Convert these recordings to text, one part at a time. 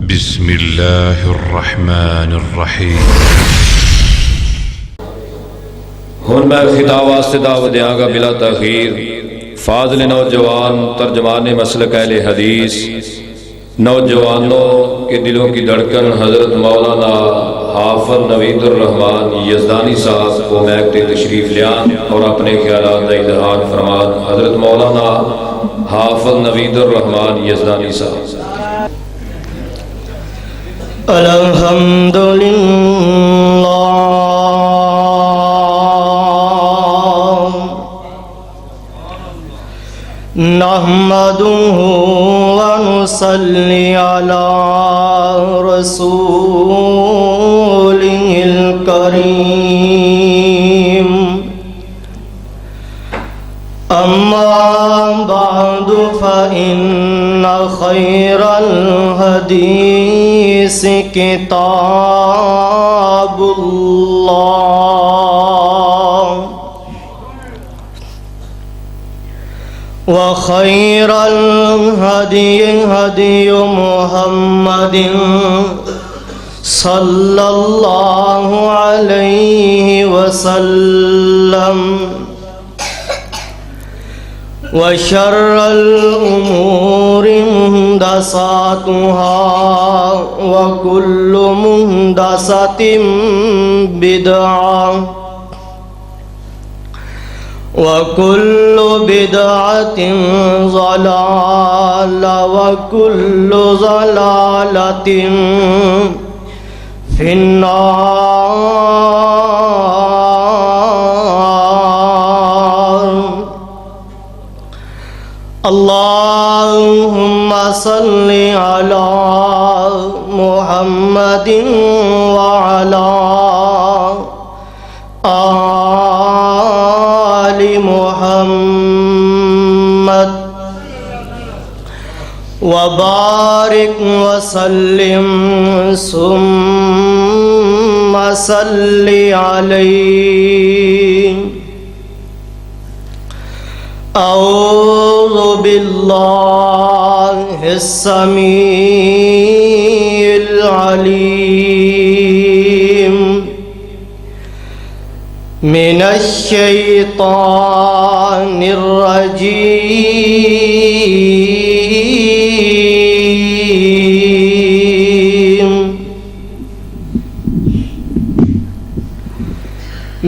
بسم اللہ الرحمن الرحیم۔ ہن میں خطاب واسطے دعوت دیاں گا بلا تاخیر فاضل نوجوان ترجمان مسلک اہل حدیث نوجوانوں کے دلوں کی دھڑکن حضرت مولانا حافظ نوید الرحمان یزدانی صاحب کو محکتے تشریف لیان اور اپنے خیالات کا اظہار فرمان۔ حضرت مولانا حافظ نوید الرحمان یزدانی صاحب۔ الحمدللہ نحمدہ ونصلی علی رسولہ الکریم۔ اما بعد فإن خیر الحدیث کتاب اللہ وخیر الہدی ہدی محمد صلی اللہ علیہ وسلم وشر الأمور محدثاتها وكل محدثة بدعة وكل بدعة ضلالة وكل ضلالة في النار۔ اللهم صل على محمد وعلى آل محمد وبارك وسلم ثم صل عليه۔ اعوذ باللہ السمیع العلیم من الشیطان الرجیم۔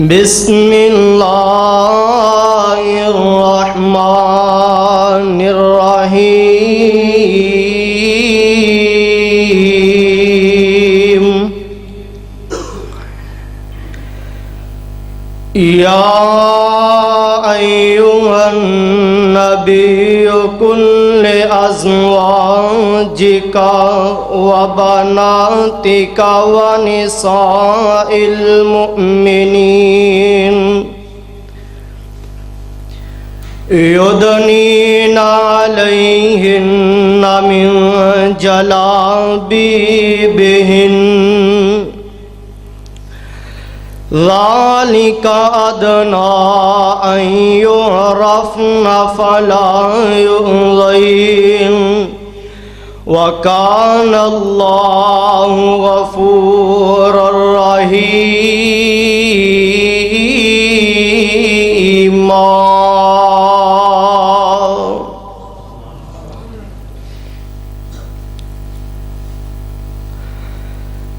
بسم اللہ الرحمن الرحیم۔ یا ایھا النبی قل لأزواجک وبناتک ونساء المؤمنین یدنین علیہن من جلابیبہن ذالک ادنیٰ ان یعرفن فلا یؤذین وکان اللہ غفورا رحیما۔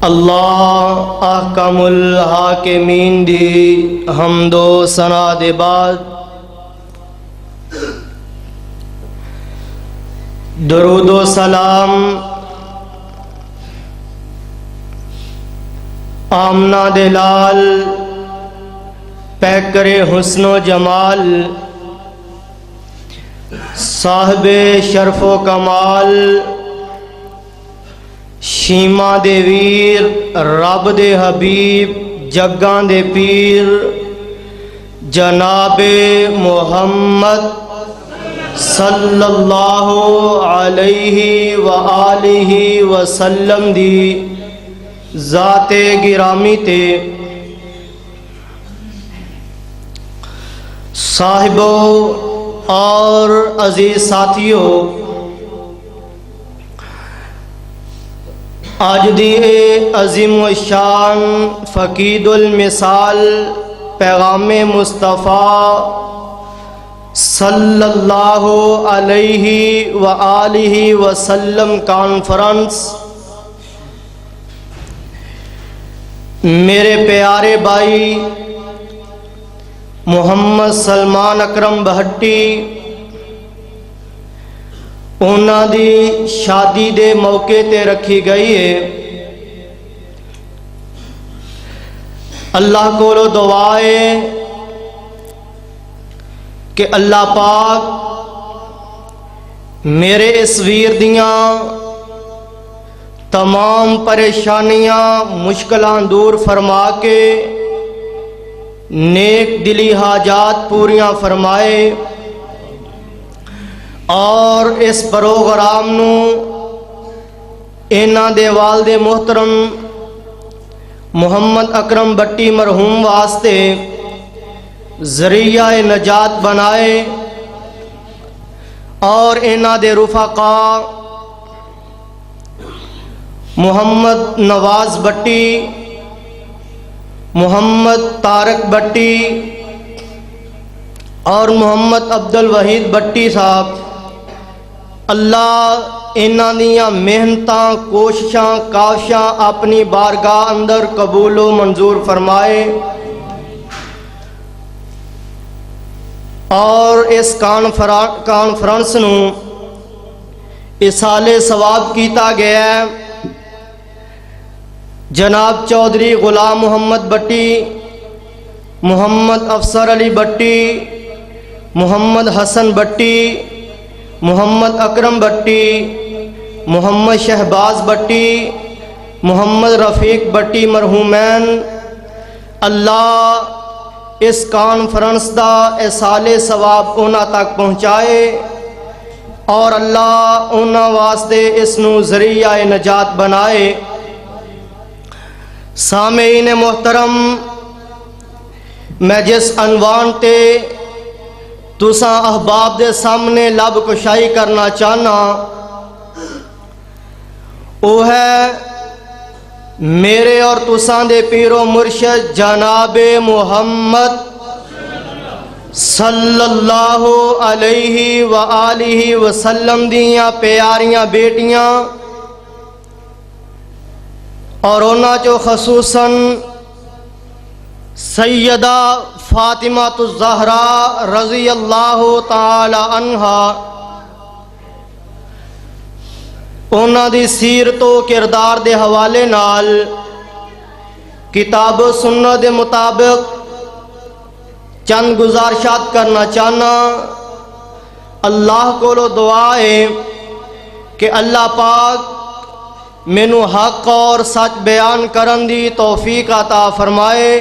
اللہ احکم الحاکمین دی حمد و ثنا دے بعد درود و سلام آمنہ دے لال پیکر حسن و جمال صاحب شرف و کمال شیما دے ویر رب دے حبیب جگاں دے پیر جناب محمد صلی اللہ علیہ وآلہ وسلم دی ذات گرامی تے صاحبوں اور عزیز ساتھیوں، آج دی عظیم و شان فقید المثال پیغام مصطفیٰ صلی اللہ علیہ وآلہ وسلم کانفرنس میرے پیارے بھائی محمد سلمان اکرم بہٹی انہاں دی شادی دے موقع تے رکھی گئی ہے۔ اللہ کولو دعا ہے کہ اللہ پاک میرے اس ویر دیاں تمام پریشانیاں مشکلاں دور فرما کے نیک دلی حاجات پوریاں فرمائے اور اس پروگرام نو انہاں دے والد محترم محمد اکرم بٹی مرحوم واسطے ذریعہ نجات بنائے اور انہاں دے رفقا محمد نواز بٹی، محمد طارق بٹی اور محمد عبد الوحید بٹی صاحب، اللہ انہاں دیاں محنتاں کوششاں کاوشاں اپنی بارگاہ اندر قبول و منظور فرمائے اور اس کانفرنس نو اصال ثواب کیتا گیا ہے۔ جناب چودھری غلام محمد بٹی، محمد افسر علی بٹی، محمد حسن بٹی، محمد اکرم بٹی، محمد شہباز بٹی، محمد رفیق بٹی مرحومین، اللہ اس کانفرنس دا اصال ثواب انہاں تک پہنچائے اور اللہ انہاں واسطے اس نو ذریعہ نجات بنائے۔ سامعین محترم، میں جس عنوان تے تساں احباب دے سامنے لب کشائی کرنا چاہنا وہ ہے میرے اور تساں دے پیر و مرشد جناب محمد صلی اللہ علیہ وآلہ وسلم دیاں پیاریاں بیٹیاں اور انہاں جو خصوصاً سیدہ فاطمہ الزہرا رضی اللہ تعالی عنہا انہاں دی سیرت و کردار دے حوالے نال کتاب و سنت دے مطابق چند گزارشات کرنا چاہنا۔ اللہ کو دعا ہے کہ اللہ پاک مینو حق اور سچ بیان کرن دی توفیق عطا فرمائے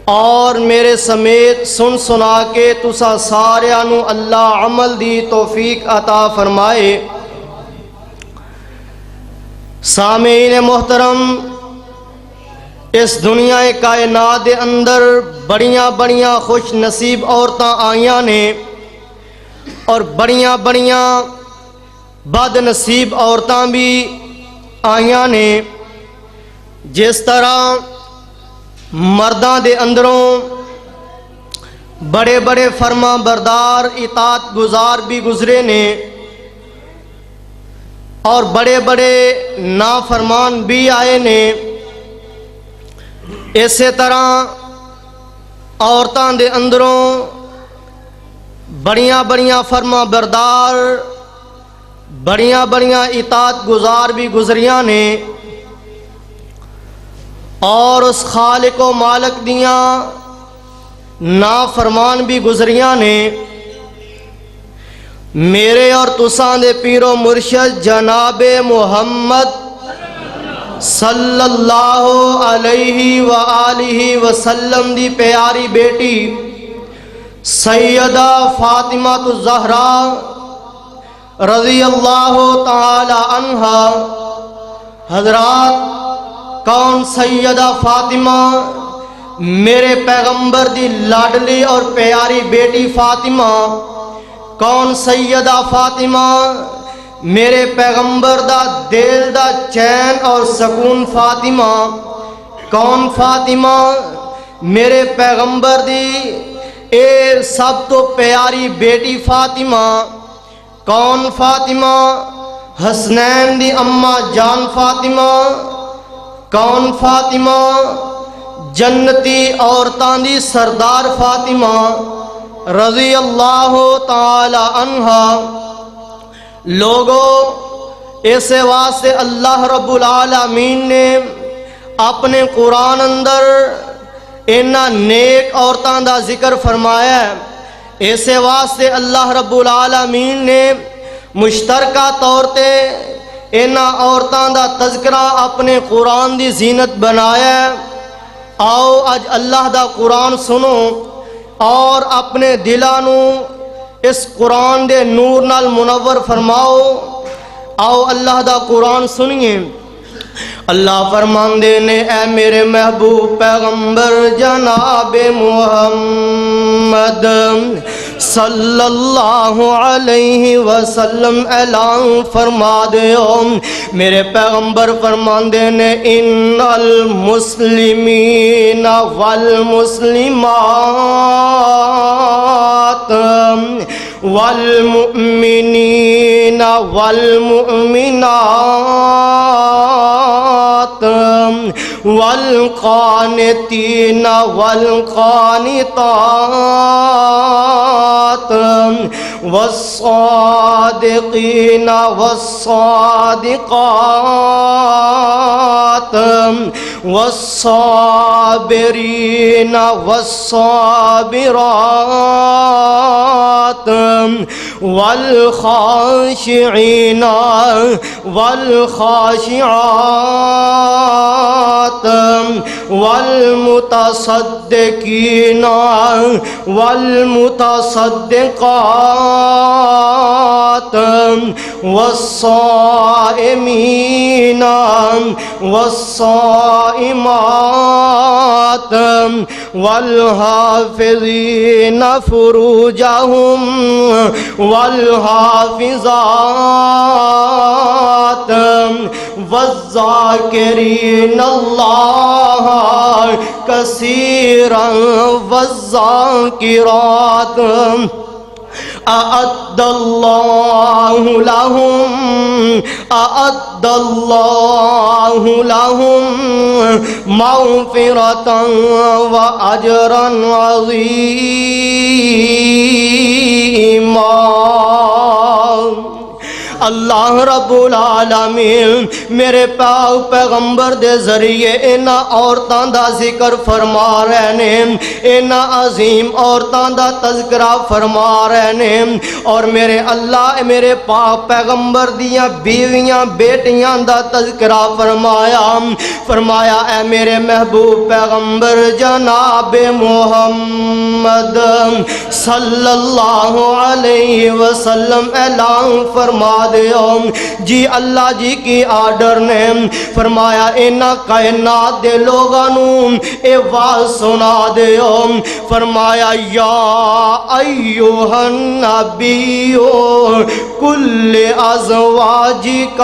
اور میرے سمیت سن سنا کے تسا ساریاں نو اللہ عمل دی توفیق عطا فرمائے۔ سامعین محترم، اس دنیا کائنات دے اندر بڑیاں بڑیاں خوش نصیب عورتاں آئیاں نے اور بڑیاں بڑیاں بد نصیب عورتاں بھی آئیاں نے۔ جس طرح مرداں دے اندروں بڑے بڑے فرما بردار اطاعت گزار بھی گزرے نے اور بڑے بڑے نافرمان بھی آئے نے، اسی طرح عورتاں دے اندروں بڑیاں بڑیاں فرما بردار بڑیاں بڑیاں اطاعت گزار بھی گزریاں نے اور اس خالق و مالک دیاں نافرمان بھی گزریاں نے۔ میرے اور تساں دے پیر و مرشد جناب محمد صلی اللہ علیہ وآلہ وسلم دی پیاری بیٹی سیدہ فاطمہ الزہرا رضی اللہ تعالی عنہا۔ حضرات، کون سیدہ فاطمہ؟ میرے پیغمبر دی لاڈلی اور پیاری بیٹی فاطمہ۔ کون سیدہ فاطمہ؟ میرے پیغمبر دا دل دا چین اور سکون فاطمہ. کون فاطمہ؟ میرے پیغمبر دی اے سب تو پیاری بیٹی فاطمہ. کون فاطمہ؟ حسنین دی اماں جان فاطمہ. کون فاطمہ؟ جنتی عورتاں دی سردار فاطمہ رضی اللہ تعالی عنہا. لوگوں اس واسطے اللہ رب العالمین نے اپنے قرآن اندر انہاں نیک عورتاں دا ذکر فرمایا ہے. اس واسطے اللہ رب العالمین نے مشترکہ طور تے انہاں عورتاں دا تذکرہ اپنے قرآن دی زینت بنایا ہے. آؤ اج اللہ دا قرآن سنو اور اپنے دلاں نو اس قرآن دے نور نال منور فرماؤ. آؤ اللہ دا قرآن سنیے. اللہ فرماندے نے اے میرے محبوب پیغمبر جناب محمد صلی اللہ علیہ وسلم اعلان فرما دیو. میرے پیغمبر فرماندے نے ان المسلمین والمسلمات والمؤمنین والمؤمنات والقانتین والقانتات والصادقین والصادقات والصابرین والصابرات والخاشعین والخاشعات والمتصدقین والمتصدقات والصائمین والصائمات والحافظین فروجہم والحافظات والذاکرین اللہ کثیرا والذاکرات أعد الله لهم مغفرة وأجرا عظيما. اللہ رب العالمین میرے پاک پیغمبر دے ذریعے انہاں عورتاں دا ذکر فرما رہے نے، انہاں عظیم عورتاں دا تذکرہ فرما رہے نے. اور میرے اللہ میرے پاک پیغمبر دیاں بیویاں بیٹیاں دا تذکرہ فرمایا اے میرے محبوب پیغمبر جناب محمد صلی اللہ علیہ وسلم اعلان فرما دیو. جی اللہ جی کی آرڈر نے فرمایا انہاں کائنات دے لوگاں نو اے واز سنا دیو. فرمایا یا ایھا النبی کل ازواجک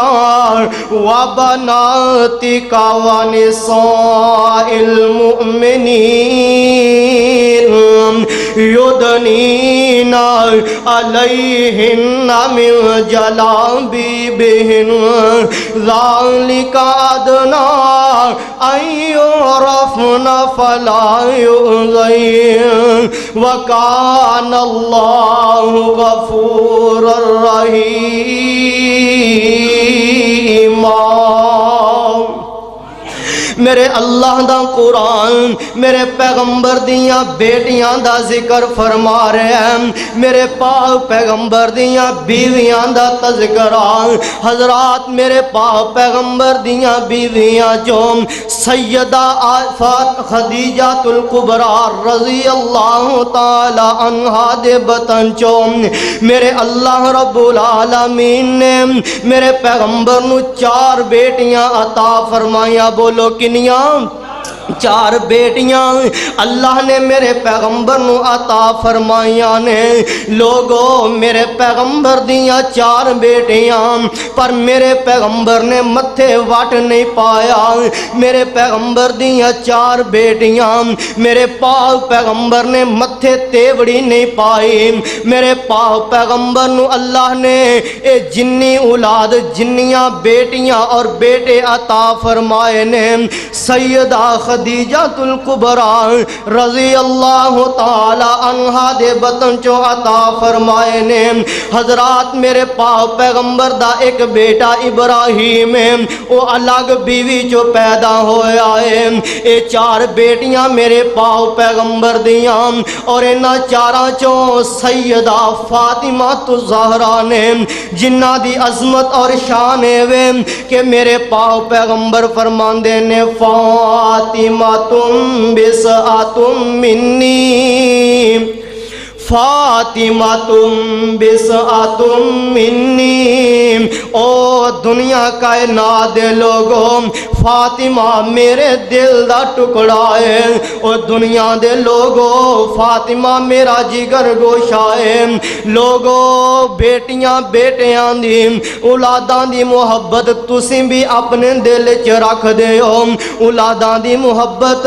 و بناتک و نساء المؤمنین یدنین علیہن من جلابیبہن ذالک ادنی ان یعرفن فلا یؤذین وکان اللہ غفورا رحیما. میرے اللہ دا قرآن میرے پیغمبر دیاں بیٹیاں دا ذکر فرما رہے ہیں. میرے پاک پیغمبر دیاں بیویاں دا تذکرہ. حضرات میرے پاک پیغمبر دیاں بیویاں جو سیدہ خدیجہ الکبریٰ رضی اللہ تعالی عنہا دے بطن چو میرے اللہ رب العالمین نے میرے پیغمبر نو 4 بیٹیاں عطا فرمائیاں. بولو کنیاں؟ چار بیٹیاں اللہ نے میرے پیغمبر نو عطا فرمائیاں نے لوگو میرے پیغمبر دیاں چار بیٹیاں پر میرے پیغمبر نے متھے وٹ نہیں پایا میرے پیغمبر دیاں چار بیٹیاں میرے پاک پیغمبر نے متھے تیوڑی نہیں پائی میرے پاک پیغمبر نو اللہ نے اے جنی اولاد جنیاں بیٹیاں اور بیٹے عطا فرمائے نے سیدہ خدیجہ الکبریٰ رضی اللہ تعالی عنہا دے بطن چو عطا فرمائے نے حضرات میرے پاک پیغمبر دا ایک بیٹا ابراہیم او الگ بیوی چو پیدا ہویا ہے اے چار بیٹیاں میرے پاک پیغمبر دیاں اور انہاں چاراں چو سیدہ فاطمہ الزہرا نے جنہ دی عظمت اور شان ہے کہ میرے پاک پیغمبر فرماندے نے فاطمہ تم بسعتم منی فاطمہ تم بسعتم منی او دنیا کائنات دے لوگوں فاطمہ میرے دل دا ٹکڑا ہے او دنیا دے لوگوں فاطمہ میرا جگر گوشا ہے لوگوں بیٹیاں بیٹیاں دی اولاداں دی محبت تسی بھی اپنے دل چ رکھ دے ہو اولاداں دی محبت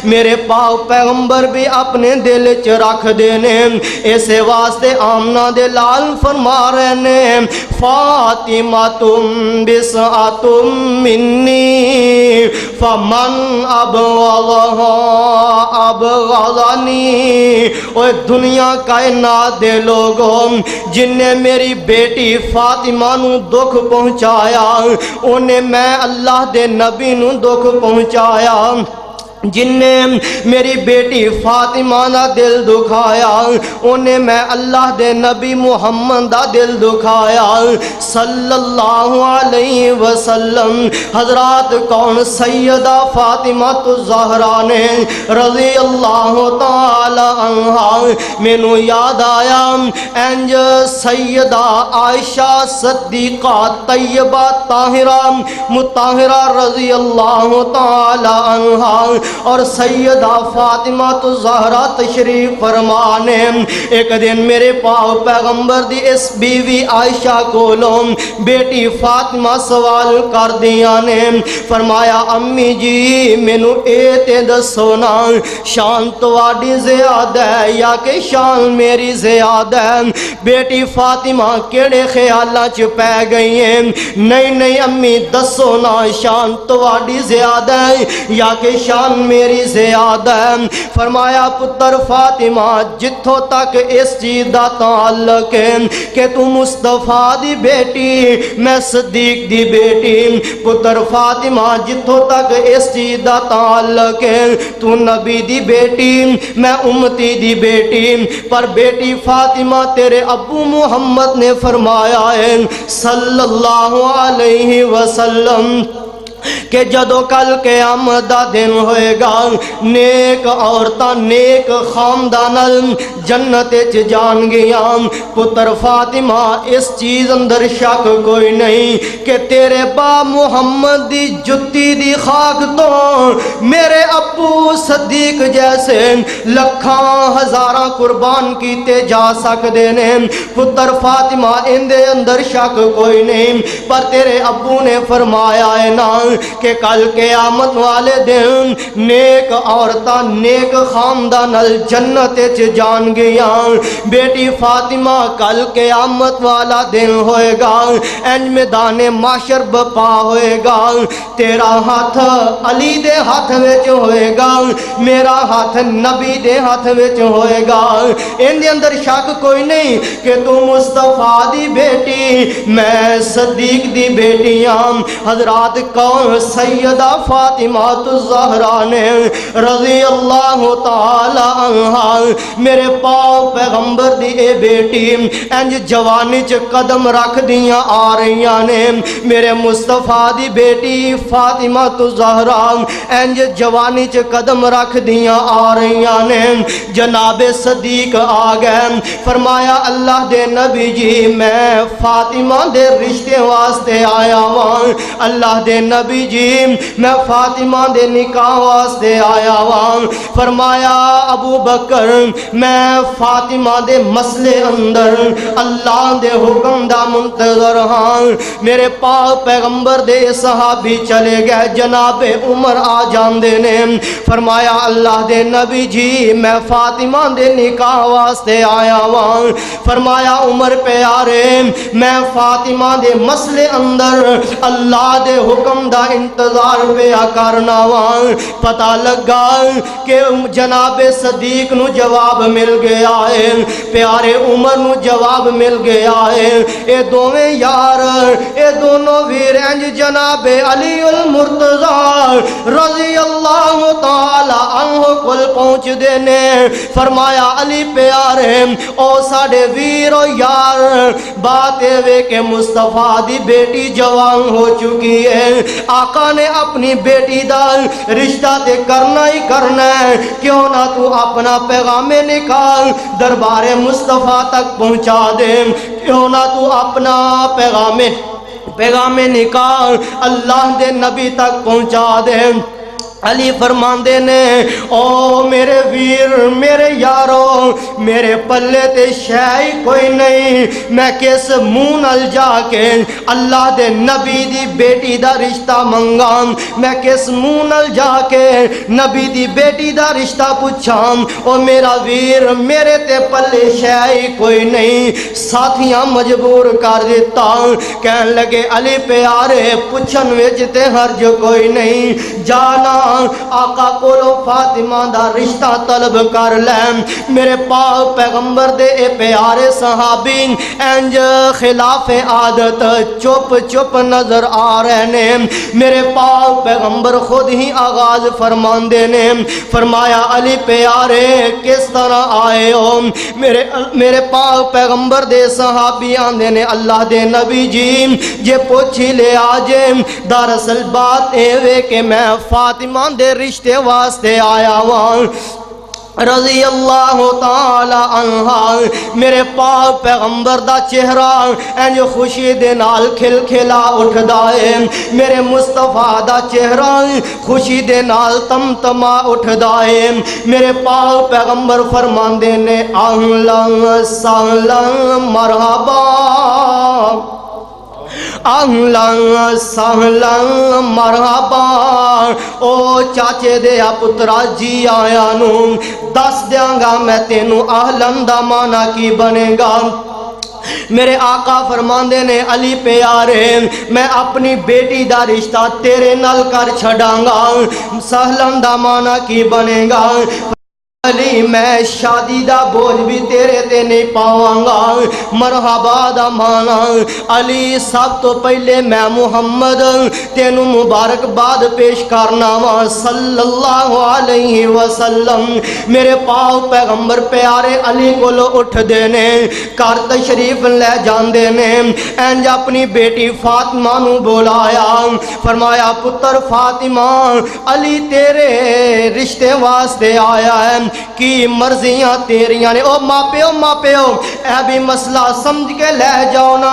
میرے پاک پیغمبر بھی اپنے دل چ رکھ دینے ایسے واسطے آمنہ دے لال فرما رہے نے فاطمہ تم بسعتم منی فمن ابغضها ابغضنی اوہ دنیا کائنات دے لوگوں جن نے میری بیٹی فاطمہ نو دکھ پہنچایا انہیں میں اللہ دے نبی نو دکھ پہنچایا جن نے میری بیٹی فاطمہ دا دل دکھایا انہیں میں اللہ دے نبی محمد دا دل دکھایا صلی اللہ علیہ وسلم حضرات کون سیدہ فاطمہ الزہرا نے رضی اللہ تعالی عنہا مینوں یاد آیا انج سیدہ عائشہ صدیقہ طیبہ طاہرہ مطہرہ رضی اللہ تعالی عنہا اور سیدہ فاطمہ الزہرا تشریف فرمانے ایک دن میرے پاک پیغمبر دی اس بیوی عائشہ کولوں بیٹی فاطمہ سوال کر دیا نے فرمایا امی جی مینوں اے تے دسونا شان تواڈی زیادہ ہے یا کہ شان میری زیادہ ہے بیٹی فاطمہ کیڑے خیالاں چ پے گئی ہیں نہیں امی دسونا شان تواڈی زیادہ ہے یا کہ شان میری زیادہ ہے فرمایا پتر فاطمہ جتھوں تک اس چیز دا تعلق ہے کہ تو مصطفیٰ دی بیٹی میں صدیق دی بیٹی پتر فاطمہ جتھوں تک اس چیز دا تعلق ہے تو نبی دی بیٹی میں امتی دی بیٹی پر بیٹی فاطمہ تیرے ابو محمد نے فرمایا ہے صلی اللہ علیہ وسلم کہ جدو کل قیامت دا دن ہوئے گا نیک عورتاں نیک خانداناں جنت چ جان گیا پتر فاطمہ اس چیز اندر شک کوئی نہیں کہ تیرے با محمد دی جتی دی خاک تو میرے ابو صدیق جیسے لکھاں ہزاراں قربان کیتے جا سکدے نے پتر فاطمہ ان دے اندر شک کوئی نہیں پر تیرے ابو نے فرمایا ہے نا کہ کل قیامت والے دن نیک عورتاں نیک خاندان جنت چ جان گیا بیٹی فاطمہ کل قیامت والا دن ہوئے گا اینج میدان معاشر بپا ہوئے گا تیرا ہاتھ علی دے ہاتھ وچ ہوئے گا میرا ہاتھ نبی دے ہاتھ وچ ہوئے گا ان دے اندر شک کوئی نہیں کہ تو مصطفیٰ دی بیٹی میں صدیق دی بیٹی ہاں حضرات کون سیدہ فاطمہ الزہرا نے رضی اللہ تعالی عنہا میرے پاک پیغمبر دی اے بیٹی انج جوانی چ قدم رکھ دیاں آ رہیاں نے میرے مصطفیٰ دی بیٹی فاطمہ الزہرا انج جوانی چ قدم رکھ دیاں آ رہیاں نے جناب صدیق آ گئے فرمایا اللہ دے نبی جی میں فاطمہ دے رشتے واسطے آیا ہوں اللہ دے نبی جی جی میں فاطمہ دے نکاح واسطے آیا ہاں۔ فرمایا ابو بکر میں فاطمہ دے مسئلے اندر اللہ دے حکم دا منتظر ہاں۔ میرے پاک پیغمبر دے صحابی چلے گئے، جناب عمر آ جاندے نے، فرمایا اللہ دے نبی جی میں فاطمہ دے نکاح واسطے آیا ہاں۔ فرمایا عمر پیارے میں فاطمہ دے مسئلے اندر اللہ دے حکم دا انتظار پیا کرنا ہاں۔ پتہ لگا کہ جناب صدیق نو جواب مل گیا ہے، پیارے عمر نو جواب مل گیا ہے، اے دوویں یار اے دونوں ویر انج جناب علی المرتضی رضی اللہ تعالی عنہ کل پہنچ دینے۔ فرمایا علی پیارے او ساڑے ویر و یار بات وے کہ مصطفیٰ دی بیٹی جوان ہو چکی ہے، آقا نے اپنی بیٹی دا رشتہ تے کرنا ہی کرنا ہے، کیوں نہ تو اپنا پیغام نکال دربار مصطفیٰ تک پہنچا دے، کیوں نہ تو اپنا پیغام نکال اللہ دے نبی تک پہنچا دے۔ علی فرماندے نے او میرے ویر میرے یارو میرے پلے تے شے کوئی نہیں، میں کس منہ نال جا کے اللہ دے نبی دی بیٹی دا رشتہ منگا، میں کس منہ نال جا کے نبی دی بیٹی دا رشتہ پوچھاں، او میرا ویر میرے تے پلے شے کوئی نہیں۔ ساتھیاں مجبور کر دیتا، کہن لگے علی پیارے پوچھن وچ تے حرج کوئی نہیں، جانا آقا کولو فاطمہ دا رشتہ طلب کر لیں۔ میرے پاک پیغمبر دے اے پیارے صحابی انج خلاف عادت چپ چپ نظر آ رہے نے، میرے پاک پیغمبر خود ہی آغاز فرماندے نے، فرمایا علی پیارے کس طرح آئے ہو؟ میرے پاک پیغمبر دے صحابی آندے نے اللہ دے نبی جی جے پوچھی لے آجے، دراصل بات اے وے کہ میں فاطمہ دے رشتے واسطے آیا ہوں رضی اللہ تعالی عنہ۔ میرے پاک پیغمبر دا چہرہ انج خوشی دے نال کھل کھلا اٹھدا ہے، میرے مصطفیٰ دا چہرہ خوشی دے نال تمتما اٹھدا ہے۔ میرے پاک پیغمبر فرماندے نے اہلا سہلا مرحبا اہلا سہلا مرحبا، او چاچے دے پترا جی آیا نو دس دیاں گا میں تینوں اہلن دا معنی کی بنے گا۔ میرے آقا فرماندے نے علی پیارے میں اپنی بیٹی دا رشتہ تیرے نال کر چھڑاں گا، سہلن دا معنی کی بنے گا۔ علی میں شادی دا بوجھ بھی تیرے تے نہیں پاواں گا، مرحبا دا مانا علی سب تو پہلے میں محمد تینوں مبارک باد پیش کرنا وا صلی اللہ علیہ وسلم۔ میرے پاک پیغمبر پیارے علی کو لو اٹھ دینے کار تشریف لے جان دینے، انج اپنی بیٹی فاطمہ نو بولایا، فرمایا پتر فاطمہ علی تیرے رشتے واسطے آیا ہے، کی مرضیاں تیریاں نے۔ او ماں پیو اے بھی مسئلہ سمجھ کے لے جاؤ نا،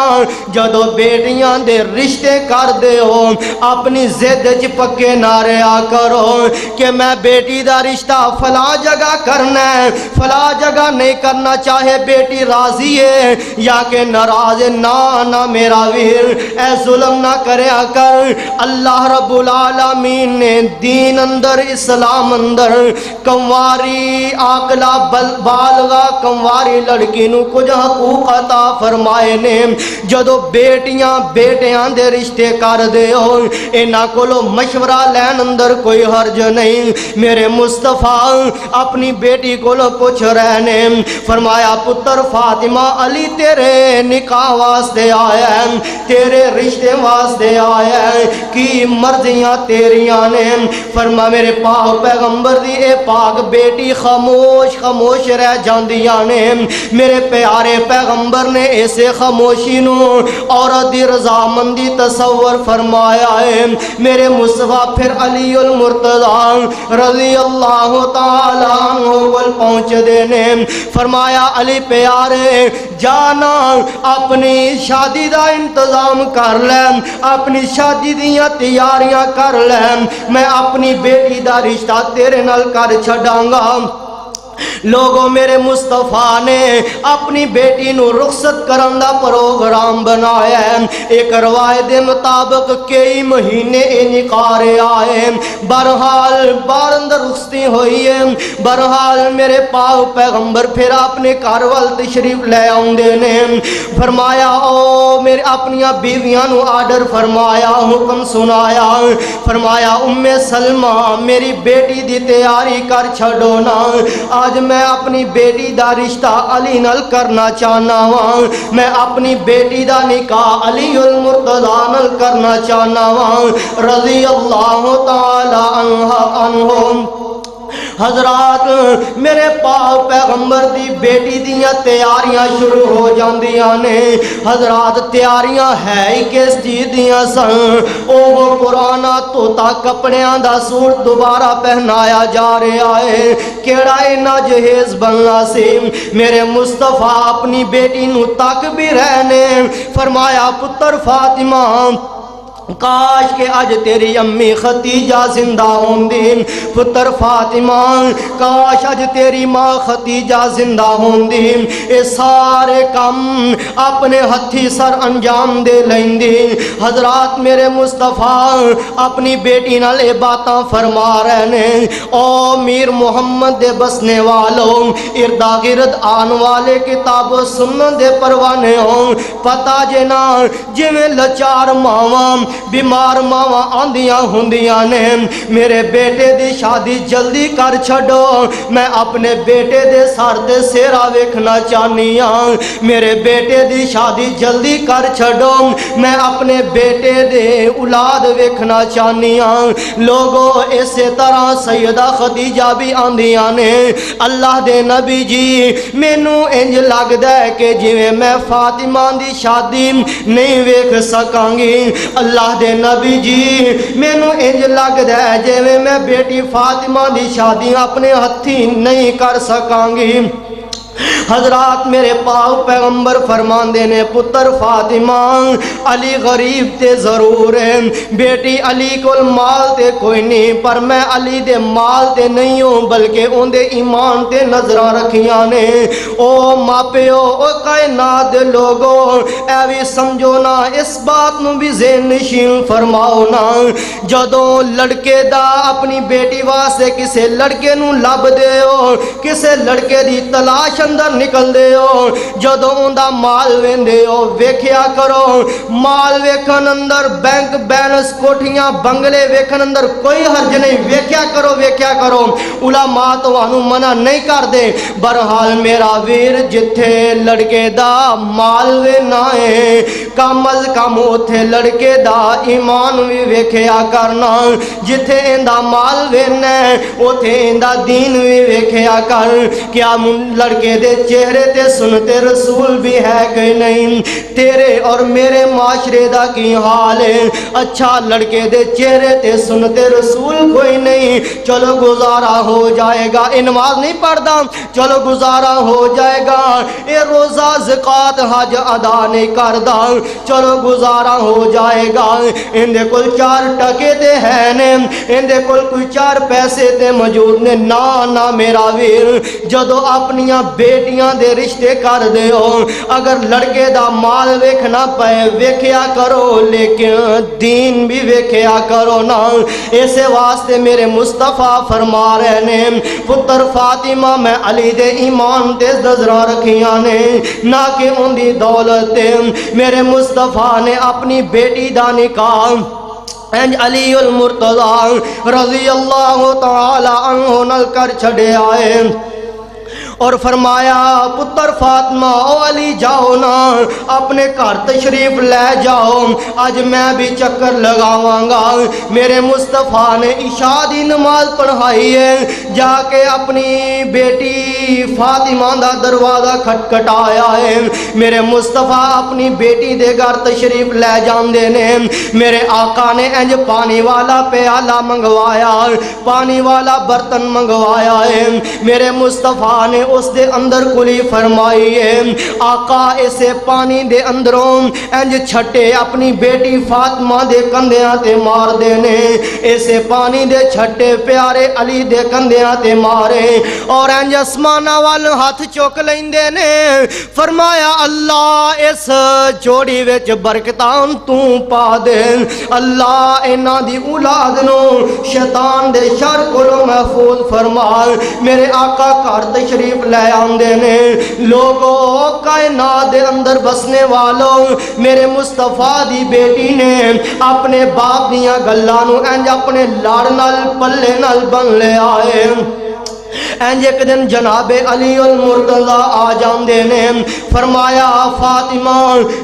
جدو بیٹیاں دے رشتے کر دے ہو اپنی زد چ پکے نعرے آ کرو کہ میں بیٹی دا رشتہ فلاں جگہ کرنا ہے، فلاں جگہ نہیں کرنا، چاہے بیٹی راضی ہے یا کہ ناراض، نہ میرا ویر اے ظلم نہ کریا کر۔ اللہ رب العالمین نے دین اندر اسلام اندر کنواری آقلا بالغا کنواری لڑکی نو کچھ حقوق عطا فرمائے نے، جدو بیٹیاں دے رشتے کر دے ہو انہاں کولو مشورہ لین اندر کوئی حرج نہیں۔ میرے مصطفیٰ اپنی بیٹی کولو پوچھ رہے نے، فرمایا پتر فاطمہ علی تیرے نکاح واسطے آیا ہے، تیرے رشتے واسطے آیا ہے، کی مرضیاں تیریاں نے؟ فرما میرے پاک پیغمبر دی اے پاک بیٹی خاموش خاموش رہ جاندیاں نے۔ میرے پیارے پیغمبر نے اسے خاموشی نو عورت دی رضامندی تصور فرمایا ہے۔ میرے مصطفیٰ پھر علی المرتضی رضی اللہ تعالی عنہ کول پہنچ دینے، فرمایا علی پیارے جانا اپنی شادی دا انتظام کر لے، اپنی شادی دیاں تیاریاں کر لے، میں اپنی بیٹی دا رشتہ تیرے نال کر چھڈاں گا۔ لوگوں میرے مصطفیٰ نے اپنی بیٹی نو رخصت کرن دا پروگرام بنایا ہے۔ ایک روایت دے مطابق کئی مہینے نکارے آئے، بہرحال بار اندر رخصتی ہوئی ہے۔ بہرحال میرے پاک پیغمبر پھر اپنے گھر وال تشریف لے آؤندے نے، فرمایا او میرے اپنیاں بیویاں نو آرڈر فرمایا، حکم سنایا، فرمایا ام سلمہ میری بیٹی دی تیاری کر چھڈو نا، آج میں اپنی بیٹی دا رشتہ علی نال کرنا چاہنا ہاں، میں اپنی بیٹی دا نکاح علی المرتضی نال کرنا چاہنا ہاں رضی اللہ تعالی عنہ۔ حضرات میرے پاک پیغمبر دی بیٹی دیاں تیاریاں شروع ہو جاندیاں نے۔ حضرات تیاریاں ہے ہی کس چیز دیاں سن؟ اوہ پرانا توتا کپڑیاں دا سوٹ دوبارہ پہنایا جا رہا ہے، کیڑا اینا جہیز بننا سی۔ میرے مصطفیٰ اپنی بیٹی نو تک بھی رہنے، فرمایا پتر فاطمہ کاش کہ اج تیری امی ختیجہ زندہ ہوندی، پتر فاطمہ کاش اج تیری ماں ختیجہ زندہ ہوندی، اے سارے کم اپنے ہتھی سر انجام دے لیندی۔ حضرات میرے مصطفیٰ اپنی بیٹی نال اے باتاں فرما رہے نے۔ او میر محمد دے بسنے والوں، اردا گرد آن والے کتاب و سنت دے پروانے ہوں، پتہ جنا جویں لچار ماواں بیمار ماواں آندیاں ہوندیاں نے، میرے بیٹے دی شادی جلدی کر چھڈو، میں اپنے بیٹے دے سر تے سیرا ویکھنا چاہنی ہاں، میرے بیٹے دی شادی جلدی کر چھڈو، میں اپنے بیٹے دے اولاد ویکھنا چاہنی ہاں۔ لوگوں اسی طرح سیدہ خدیجہ بھی آندیاں نے، اللہ دے نبی جی مینوں انج لگدا ہے کہ جویں میں فاطمہ دی شادی نہیں ویکھ سکاں گی، اللہ دے نبی جی مینوں انج لگدا ہے جویں میں بیٹی فاطمہ دی شادی اپنے ہتھی نہیں کر سکاں گی۔ حضرات میرے پاک پیغمبر فرماندے نے پتر فاطمہ علی غریب تے ضرور ہے، بیٹی علی کول مال تے کوئی نہیں، پر میں علی دے مال تے نہیں ہوں بلکہ اون دے ایمان تے نظراں رکھیاں نے۔ او ماپیو او کائنات دے لوگو اے وی سمجھو نا، اس بات نو بھی ذہن نشین فرماؤ نا، جدوں لڑکے دا اپنی بیٹی واسطے کسے لڑکے نو لب دیو، کسے لڑکے دی تلاش اندر نکل دے ہو، جدوں اوندا مال ویندے ہو ویکھیا کرو، مال ویکھن اندر بینک بیلنس کوٹھیاں بنگلے ویکھن اندر کوئی حرج نہیں، ویکھیا کرو، علماء تانوں منع نہیں کر دے۔ بہرحال میرا ویر جتھے لڑکے دا مال وینا ہے کم از کم اوتھے لڑکے دا ایمان وی ویکھیا کرنا، جتھے ایندا مال وینا ہے اوتھے ایندا دین وی ویکھیا کر، کیا لڑکے دے چہرے تے سنتے رسول بھی ہے کہ نہیں، تیرے اور میرے معاشرے دا کی حال ہے، اچھا لڑکے دے چہرے تے سنتے رسول کوئی نہیں، چلو گزارا ہو جائے گا، نماز نہیں پڑھدا چلو گزارا ہو جائے گا، اے روزہ زکات حج ادا نہیں کردا چلو گزارا ہو جائے گا، اندے کول 4 ٹکے تے ہے نے، اندے کول کوئی 4 پیسے تے موجود نے، نا میرا ویر جدو اپنیاں بیٹیاں دے رشتے کر دے ہو، اگر لڑکے دا مال ویکھنا پے ویکھیا کرو لیکن دین بھی ویکھیا کرو نا۔ اسے واسطے میرے مصطفیٰ فرما رہے نے پتر فاطمہ میں علی دے ایمان تے نظراں رکھیاں نے نہ کہ ان دی دولت تے، میرے مصطفیٰ نے اپنی بیٹی دا نکاح علی المرتضی رضی اللہ تعالی عنہ نل کر چھڑے آئے۔ اور فرمایا پتر فاطمہ او علی جاؤ نا اپنے گھر تشریف لے جاؤ، آج میں بھی چکر لگاواں گا۔ میرے مصطفیٰ نے عشاء دی نماز پڑھائی ہے، جا کے اپنی بیٹی فاطمہ دا دروازہ کھٹکھٹایا ہے۔ میرے مصطفیٰ اپنی بیٹی دے گھر تشریف لے جاندے نے، میرے آقا نے انج پانی والا پیالہ منگوایا، پانی والا برتن منگوایا ہے۔ میرے مصطفیٰ نے اس دے اندر کلی فرمائی ہے، آقا اسے پانی دے اندروں انج چھٹے اپنی بیٹی فاطمہ دے کندیاں تے مار دینے، اسے پانی دے چھٹے پیارے علی دے کندیاں تے مارے، اور انج اسمانہ وال ہاتھ چوک لیندے نے۔ فرمایا اللہ اس جوڑی وچ برکتاں تو پا دے، اللہ انہاں دی اولاد نو شیطان دے شر کولوں محفوظ فرما۔ میرے آقا گھر تشریف لے آندے نے، لوگوں کائنات دے اندر بسنے والوں، میرے مصطفیٰ دی بیٹی نے اپنے باپ دیاں گلاں نو انج اپنے لاڑ نال پلے نال بن لے آئے۔ انج ایک دن جناب علی المرتضی آ جاندے نے، فرمایا فاطمہ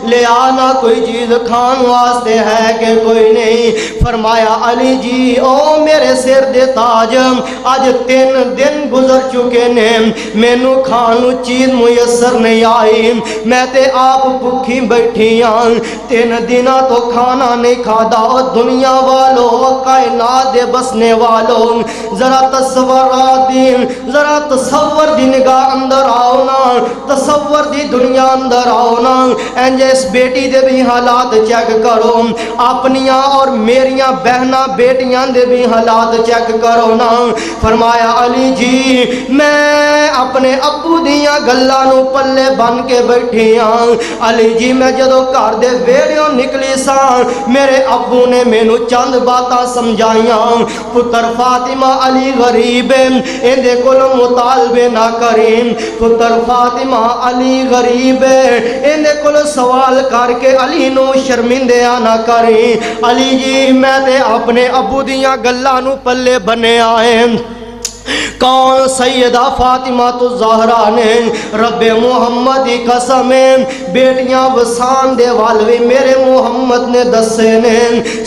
لے آنا کوئی چیز کھان واسطے ہے کہ کوئی نہیں؟ فرمایا علی جی او میرے سر دے تاج، آج 3 دن گزر چکے نے، مینو کھانو چیز میسر نہیں آئی، میں تے آپ بھوکی بیٹھی ہاں، 3 دنہ تو کھانا نہیں کھادا۔ دنیا والوں کائنات دے بسنے والوں ذرا تصورات دی، ذرا تصور دی نگاہ اندر آؤ نا، تصور دی دنیا اندر آؤ نا، انج اس بیٹی دے بھی حالات چیک کرو، اپنیاں اور میریاں بہناں بیٹیاں دے بھی حالات چیک کرو نا۔ فرمایا علی جی میں اپنے ابو دیاں گلاں نو پلے بن کے بیٹھی ہاں، علی جی میں جدو گھر دے ویڑیوں نکلی سا، میرے ابو نے مینو چند باتاں سمجھائیاں، پتر فاطمہ علی غریب اندے کولوں مطالبے نہ کریں، پتر فاطمہ علی غریب اندے کولوں سوال کر کے علی نو شرمندیاں نہ کریں۔ علی جی میں تے اپنے ابو دیاں گلاں نو پلے بنے آئے۔ کون؟ سیدہ فاطمہ الزہرا نے رب محمد کی قسم بیٹیاں وسان دے والوی میرے محمد نے دسے نے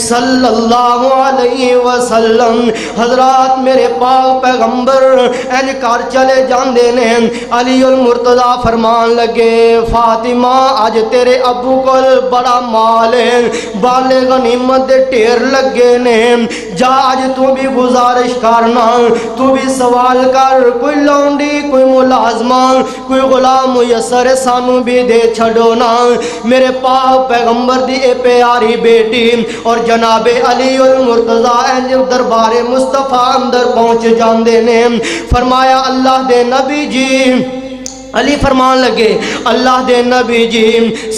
صلی اللہ علیہ وسلم۔ حضرات میرے پاک پیغمبر انج کر چلے جاندے نے، علی المرتضی فرمان لگے فاطمہ آج تیرے ابو کول بڑا مال ہے، بال غنیمت دے ٹھیر لگے نے، جا آج تو بھی گزارش کرنا، تو بھی سوال کر، کوئی لونڈی کوئی ملازمہ کوئی غلام میسر سانو بھی دے چھڑو نا۔ میرے پاک پیغمبر دی اے پیاری بیٹی اور جناب علی المرتضی انج دربار مصطفیٰ اندر پہنچ جاندے نے۔ فرمایا اللہ دے نبی جی، علی فرمان لگے اللہ دے نبی جی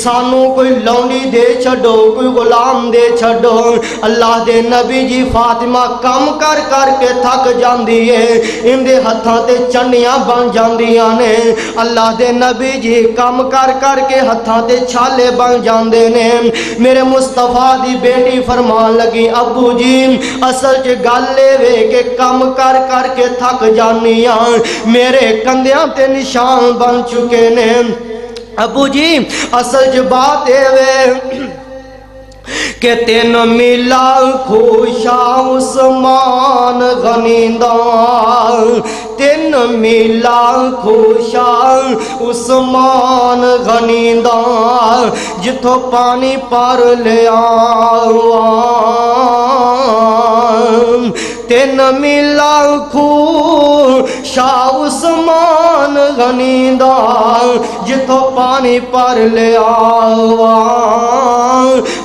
سانو کوئی لونڈی دے چھڑو، کوئی غلام دے چھڑو۔ اللہ دے نبی جی فاطمہ کم کر کر کے تھک جاندی ہے، ان دے ہتھاں تے چنڈیاں بن جاندیاں نے۔ اللہ دے نبی جی کم کر کر کے ہتھاں تے چھالے بن جاندے نے۔ میرے مصطفیٰ دی بیٹی فرمان لگی ابو جی اصل چ گل اے وے کہ کم کر کر کے تھک جانیاں، میرے کندیاں تے نشان بن چکے نے۔ ابو جی اصل چ بات اے وے کہ 3 میلا خوشا عثمان غنی دا، 3 میلا خوشا عثمان غنی دا، جتھوں پانی پر لیا 3 میلا خوشا عثمان غنی دا، جتھوں پانی پر لیا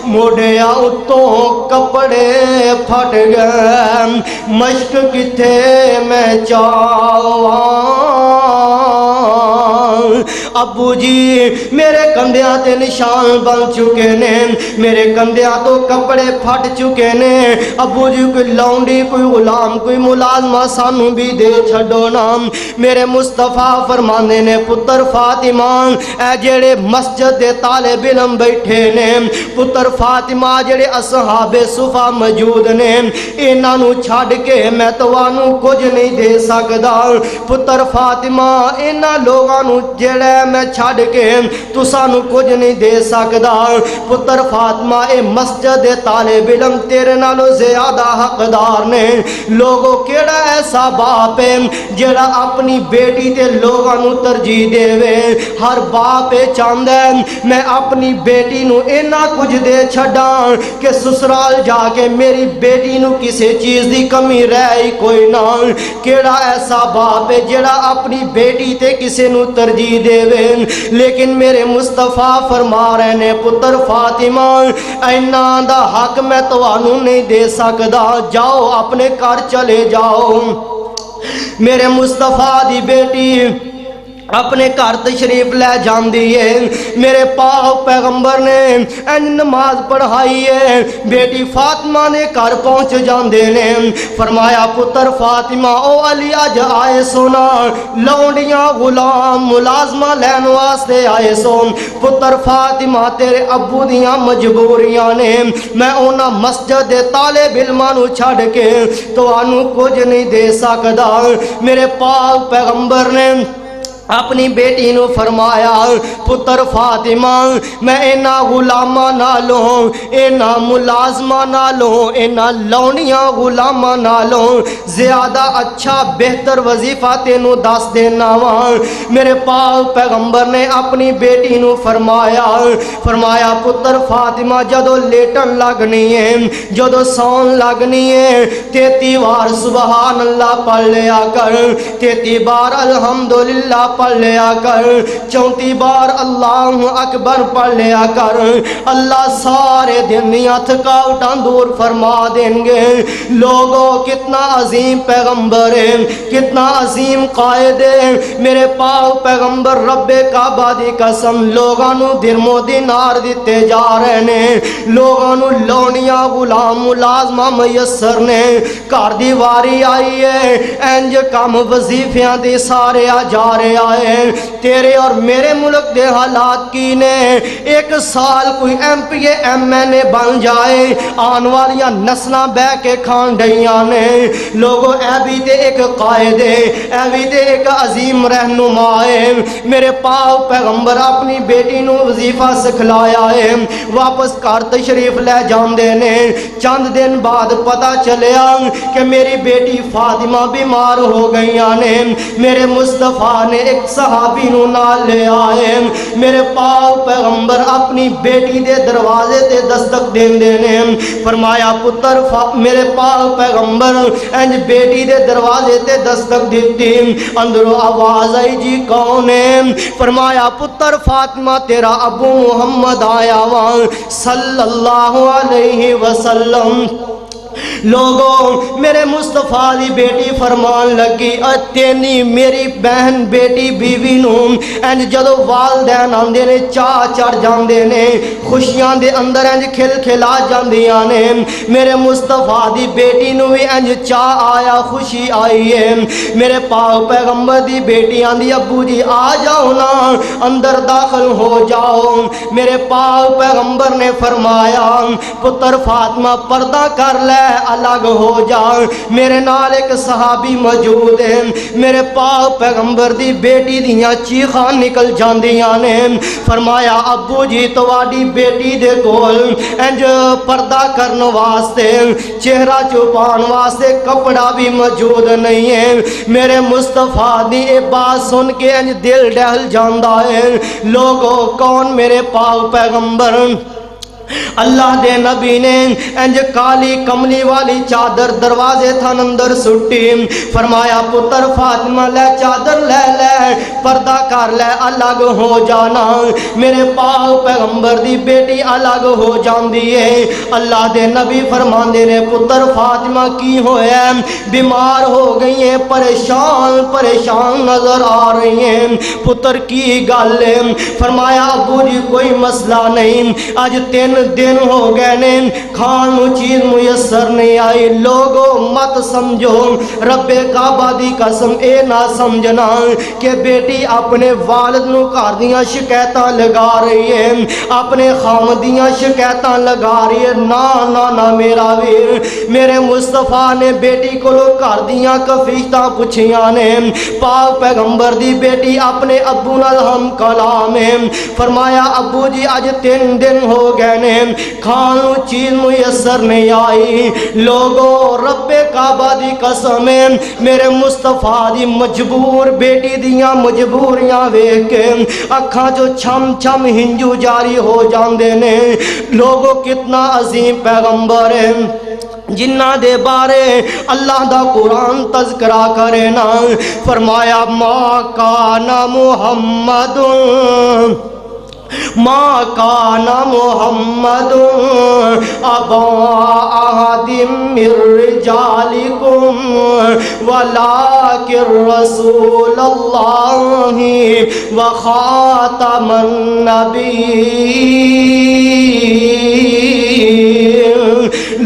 موڑیا اتوں کپڑے پھٹ گئے، مشک کتھے میں چاواں، ابو جی میرے کندھیاں تے نشان بن چکے نے، میرے کندھیاں تو کپڑے پھٹ چکے نے، ابو جی کوئی لونڈی کوئی غلام کوئی ملازمہ سانو بھی دے چھڈو نا۔ میرے مصطفیٰ فرمانے نے پتر فاطمہ اے جڑے مسجد دے طالب علم بیٹھے نے، پتر فاطمہ جڑے اصحاب صفا موجود نے، انہاں نو چھڈ کے میں تانوں کچھ نہیں دے سکدا۔ پتر فاطمہ انہاں لوگاں نو جڑے میں چھڈ کے تساں نو کچھ نہیں دے سکدا۔ پتر فاطمہ اے مسجد دے طالب علم تیرے نالوں زیادہ حقدار نے۔ لوگوں کیڑا ایسا باپ ہے جڑا اپنی بیٹی تے لوگاں نو ترجیح دے وے؟ ہر باپ چاہندا ہے میں اپنی بیٹی نو اینا کچھ دے چھڈاں کہ سسرال جا کے میری بیٹی نو کسی چیز دی کمی رہی کوئی نہ۔ کیڑا ایسا باپ ہے جڑا اپنی بیٹی تے کسی نو ترجیح دے وے؟ لیکن میرے مصطفیٰ فرما رہے نے پتر فاطمہ اینا دا حق میں تانوں نہیں دے سکدا، جاؤ اپنے گھر چلے جاؤ۔ میرے مصطفیٰ دی بیٹی اپنے گھر تشریف لے جاندی ہے، میرے پاک پیغمبر نے ان نماز پڑھائی ہے، بیٹی فاطمہ نے گھر پہنچ جاندے نے، فرمایا پتر فاطمہ او علی اج آئے سونا، لونڈیاں غلام ملازمہ لین واسطے آئے سون۔ پتر فاطمہ تیرے ابو دیاں مجبوریاں نے، میں اونا مسجد دے طالب علماں نو چھڈ کے تانوں کچھ نہیں دے سکدا۔ میرے پاک پیغمبر نے اپنی بیٹی نو فرمایا پتر فاطمہ میں اینا غلامہ نالوں اینا ملازمہ نالوں اینا لونیاں غلامہ نالوں زیادہ اچھا بہتر وظیفہ تینو دس دینا وہاں۔ میرے پاک پیغمبر نے اپنی بیٹی نو فرمایا پتر فاطمہ جدو لیٹن لگنی ہے جدو سون لگنی ہے 33 بار سبحان اللہ پڑھ لیا کر، 33 بار الحمدللہ پڑھ لیا کر، 34 بار اللہ اکبر پڑھ لیا کر، اللہ سارے دن یا تھکاوٹاں دور فرما دیں گے۔ لوگوں کتنا عظیم پیغمبر ہے، کتنا عظیم قائد ہے میرے پاک پیغمبر، رب کعبہ دی قسم لوگاں نو درم و دینار دیتے جا رہے نے، لوگاں نو لونیاں غلام ملازمہ میسر نے، گھر دی واری آئی ہے انج کم وظیفیاں دی سارے آ جا رہے آئے۔ تیرے اور میرے ملک دے حالات کی نے، ایک سال کوئی M P A M N A بن جائے آن والیاں نسلاں بہ کے کھان ڈیاں نے۔ لوگوں اے بھی تے ایک قائد ہے، اے بھی تے ایک عظیم رہنما ہے۔ میرے پاک پیغمبر اپنی بیٹی نو وظیفہ سکھلایا ہے، واپس گھر تشریف لے جاندے نے۔ چند دن بعد پتہ چلیا کہ میری بیٹی فاطمہ بیمار ہو گئیاں نے۔ میرے مصطفیٰ نے ایک صحابی نو نال لے آئے، میرے پاک پیغمبر اپنی بیٹی دے دروازے تے دستک دیندے نے، فرمایا پتر میرے پاک پیغمبر انج بیٹی دے دروازے تے دستک دیتی، اندروں آواز آئی جی کون ہے؟ فرمایا پتر فاطمہ تیرا ابو محمد آیا وہاں صلی اللہ علیہ وسلم۔ لوگوں میرے مصطفیٰ دی بیٹی فرمان لگی تینی میری بہن بیٹی بیوی نو انج جدو والدین آندے نے چاہ چڑھ جاندے نے، خوشیاں دے اندر انج کھل کھلا جاندیاں نے۔ میرے مصطفیٰ دی بیٹی نو بھی انج چاہ آیا خوشی آئی ہے۔ میرے پاک پیغمبر دی بیٹی آندی ابو جی آ جاؤ نا اندر داخل ہو جاؤ۔ میرے پاک پیغمبر نے فرمایا پتر فاطمہ پردہ کر لے الگ ہو جا، میرے نال ایک صحابی موجود ہے۔ میرے پاک پیغمبر دی بیٹی دیاں چیخاں نکل جاندیاں نے، فرمایا ابو جی تواڈی بیٹی دے کول انج پردہ کرن واسطے چہرہ چھپان واسطے کپڑا بھی موجود نہیں ہے۔ میرے مصطفیٰ دی اے بات سن کے انج دل ڈہل جاندا ہے۔ لوگوں کون میرے پاک پیغمبر اللہ دے نبی نے انج کالی کملی والی چادر دروازے تھن اندر سٹی، فرمایا پتر فاطمہ لے چادر لے لے، پردہ کر لے، الگ ہو جانا۔ میرے پاک پیغمبر دی بیٹی الگ ہو جاندی ہے۔ اللہ دے نبی فرماندے نے پتر فاطمہ کی ہویا ہے؟ بیمار ہو گئی ہیں، پریشان پریشان نظر آ رہی ہیں۔ پتر کی گل ہے؟ فرمایا ابو جی کوئی مسئلہ نہیں، آج 3 دن ہو گئے نے کھان چیز میسر نہیں آئی۔ لوگوں مت سمجھو، رب کعبہ دی قسم اے نہ سمجھنا کہ بیٹی اپنے والد نو گھر دیاں شکایتاں لگا رہی ہے، اپنے خامدیاں شکایتاں لگا رہی ہے۔ نا نا نا میرا ویر، میرے مصطفیٰ نے بیٹی کو گھر دیاں کفیشتاں پوچھیاں نے۔ پاک پیغمبر دی بیٹی اپنے ابو نال ہم کلام ہے، فرمایا ابو جی اج 3 دن ہو گئے نے کھانو چیز میسر نہیں آئی۔ لوگوں رب کعبہ دی قسم ہے، میرے مصطفیٰ دی مجبور بیٹی دیاں مجبوریاں ویکھ کے اکھاں جو چھم چھم ہنجو جاری ہو جاندے نے۔ لوگوں کتنا عظیم پیغمبر ہے جنہ دے بارے اللہ دا قرآن تذکرہ کرے نا۔ فرمایا ما کان محمد ما کان محمد ابا احد من رجالکم ولکن رسول اللہ وخاتم النبیین۔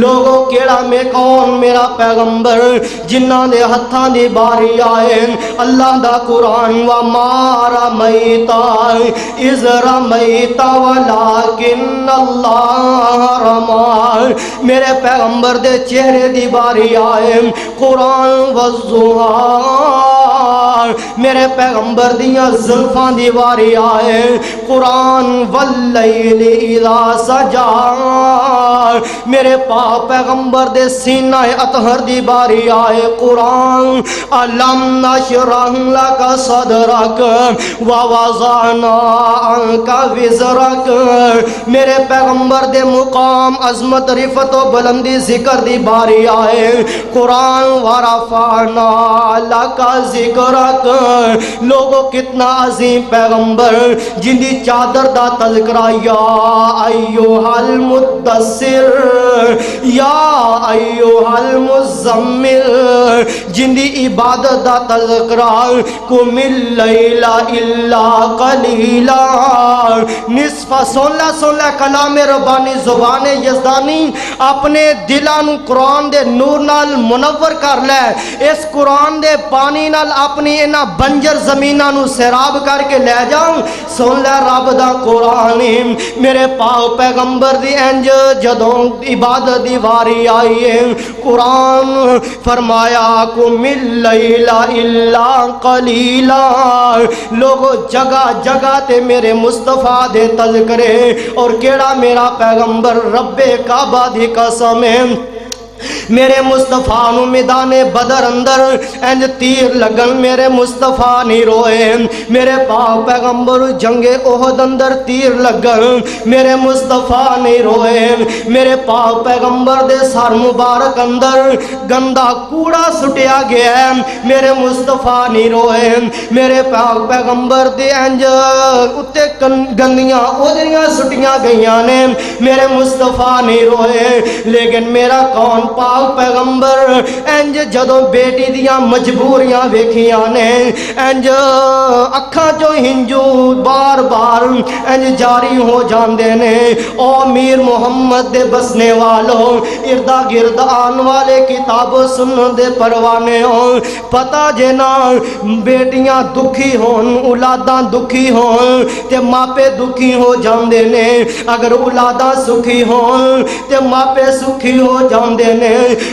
لوگوں کیڑا میں کون میرا پیغمبر جنہاں دے ہتھاں دی باری آئے اللہ دا قرآن وما رمیت اذ رمیت ولکن اللہ رمی۔ میرے پیغمبر دے چہرے دی باری آئے قرآن والضحیٰ۔ میرے پیغمبر دیاں زلفاں دی باری آئے قرآن واللیل اذا سجا۔ میرے پاک پیغمبر دے سینہ اطہر دی باری آئے قرآن الم نشرح لک صدرک ووضعنا عنک وزرک۔ میرے پیغمبر دے مقام عظمت رفت و بلندی ذکر دی باری آئے قرآن ورفعنا لک ذکرک۔ لوگو کتنا عظیم پیغمبر جن دی چادر دا تذکرہ یا ایوہ المدثر یا ایوہ المزمل، جن دی عبادت دا تذکرہ قم اللیل الا قلیلا۔ نصف سن لے کلام ربانی زبان یزدانی اپنے دلان قرآن دے نور نال منور کر لے۔ اس قرآن دے پانی نال اپنی انہاں بنجر زمیناں نو سیراب کر کے لے جاؤں۔ سن لے رب دا قرآن میرے پاک پیغمبر دی انج جدوں عبادت دی واری آئی ہے قرآن فرمایا قم اللیل الا قلیلا۔ لوگو جگہ جگہ تے میرے مصطفیٰ دے تذکرے اور کیڑا میرا پیغمبر رب کعبہ دی قسم ہے میرے مصطفیٰ نو میدان بدر اندر انج تیر لگن میرے مصطفیٰ نہیں روئے۔ میرے پاک پیغمبر جنگ احد اندر تیر لگن میرے مصطفیٰ نہیں روئے۔ میرے پاک پیغمبر دے سر مبارک اندر گندا کوڑا سٹیا گیا ہے میرے مصطفیٰ نہیں روئے۔ میرے پاک پیغمبر دے انج اتے گندیاں اودریاں سٹیاں گئیاں نے میرے مصطفیٰ نہیں روئے۔ لیکن میرا کون پاک پیغمبر انج جدوں بیٹی دیاں مجبوریاں ویکھیاں نے انج اکھاں چوں ہنجو بار بار انج جاری ہو جاندے نے۔ او میر محمد دے بسنے والوں اردا گرد آن والے کتاب و سنت دے پروانے ہوں پتہ جے نا بیٹیاں دکھی ہون اولاداں دکھی ہون تے ماپے دکھی ہو جاندے نے۔ اگر اولاداں سکھی ہون تے ماپے سکھی ہو جاندے نے۔